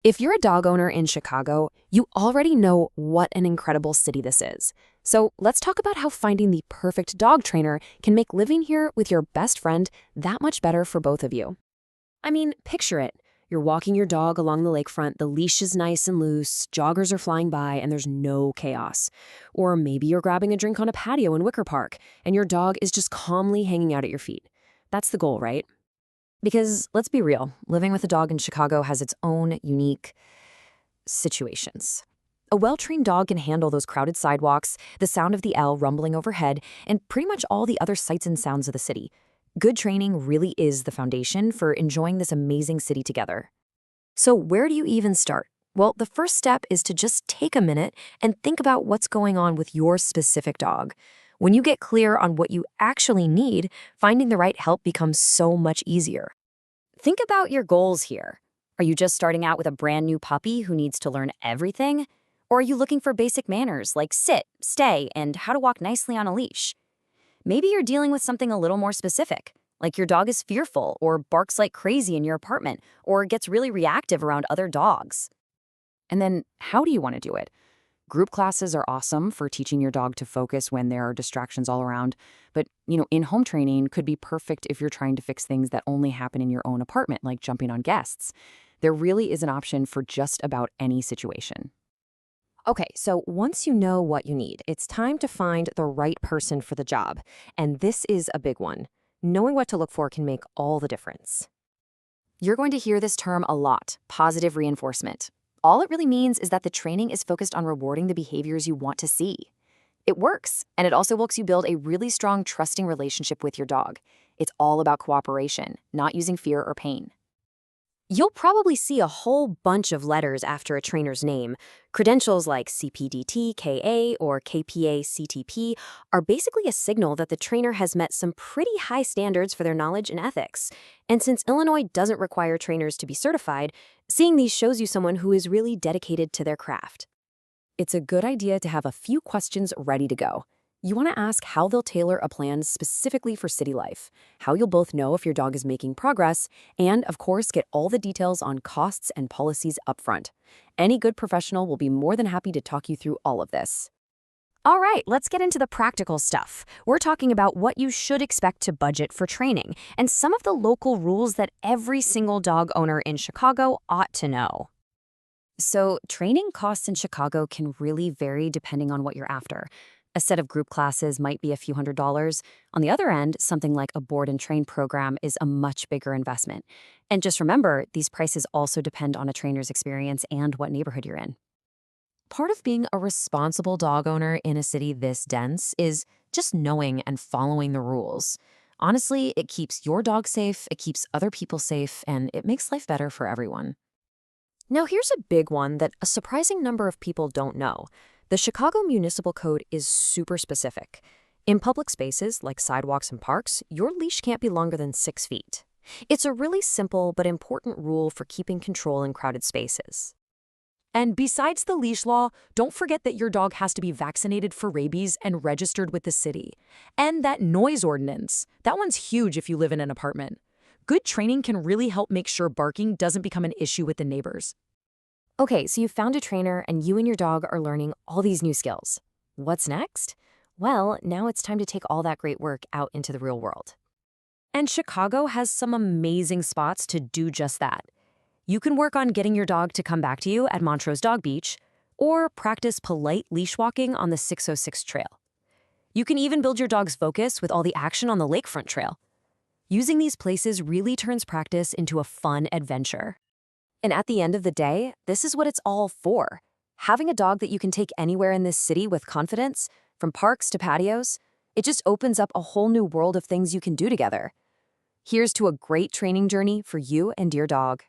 If you're a dog owner in Chicago, you already know what an incredible city this is. So let's talk about how finding the perfect dog trainer can make living here with your best friend that much better for both of you. I mean, picture it. You're walking your dog along the lakefront, the leash is nice and loose, joggers are flying by, and there's no chaos. Or maybe you're grabbing a drink on a patio in Wicker Park, and your dog is just calmly hanging out at your feet. That's the goal, right? Because let's be real, living with a dog in Chicago has its own unique situations. A well-trained dog can handle those crowded sidewalks, the sound of the L rumbling overhead, and pretty much all the other sights and sounds of the city. Good training really is the foundation for enjoying this amazing city together. So where do you even start? Well, the first step is to just take a minute and think about what's going on with your specific dog. When you get clear on what you actually need, finding the right help becomes so much easier. Think about your goals here. Are you just starting out with a brand new puppy who needs to learn everything? Or are you looking for basic manners like sit, stay, and how to walk nicely on a leash? Maybe you're dealing with something a little more specific, like your dog is fearful or barks like crazy in your apartment or gets really reactive around other dogs. And then, how do you want to do it? Group classes are awesome for teaching your dog to focus when there are distractions all around. But, in-home training could be perfect if you're trying to fix things that only happen in your own apartment, like jumping on guests. There really is an option for just about any situation. Okay, so once you know what you need, it's time to find the right person for the job. And this is a big one. Knowing what to look for can make all the difference. You're going to hear this term a lot, positive reinforcement. All it really means is that the training is focused on rewarding the behaviors you want to see. It works, and it also helps you build a really strong, trusting relationship with your dog. It's all about cooperation, not using fear or pain. You'll probably see a whole bunch of letters after a trainer's name. Credentials like CPDT, KA, or KPA, CTP are basically a signal that the trainer has met some pretty high standards for their knowledge and ethics. And since Illinois doesn't require trainers to be certified, seeing these shows you someone who is really dedicated to their craft. It's a good idea to have a few questions ready to go. You want to ask how they'll tailor a plan specifically for city life, how you'll both know if your dog is making progress, and, of course, get all the details on costs and policies upfront. Any good professional will be more than happy to talk you through all of this. All right, let's get into the practical stuff. We're talking about what you should expect to budget for training and some of the local rules that every single dog owner in Chicago ought to know. So, training costs in Chicago can really vary depending on what you're after. A set of group classes might be a few $100s. On the other end, something like a board and train program is a much bigger investment. And just remember, these prices also depend on a trainer's experience and what neighborhood you're in. Part of being a responsible dog owner in a city this dense is just knowing and following the rules. Honestly, it keeps your dog safe, it keeps other people safe, and it makes life better for everyone. Now, here's a big one that a surprising number of people don't know. The Chicago Municipal Code is super specific. In public spaces, like sidewalks and parks, your leash can't be longer than 6 feet. It's a really simple but important rule for keeping control in crowded spaces. And besides the leash law, don't forget that your dog has to be vaccinated for rabies and registered with the city. And that noise ordinance, that one's huge if you live in an apartment. Good training can really help make sure barking doesn't become an issue with the neighbors. Okay, so you found a trainer and you and your dog are learning all these new skills. What's next? Well, now it's time to take all that great work out into the real world. And Chicago has some amazing spots to do just that. You can work on getting your dog to come back to you at Montrose Dog Beach, or practice polite leash walking on the 606 trail. You can even build your dog's focus with all the action on the lakefront trail. Using these places really turns practice into a fun adventure. And at the end of the day, this is what it's all for. Having a dog that you can take anywhere in this city with confidence, from parks to patios, it just opens up a whole new world of things you can do together. Here's to a great training journey for you and your dog.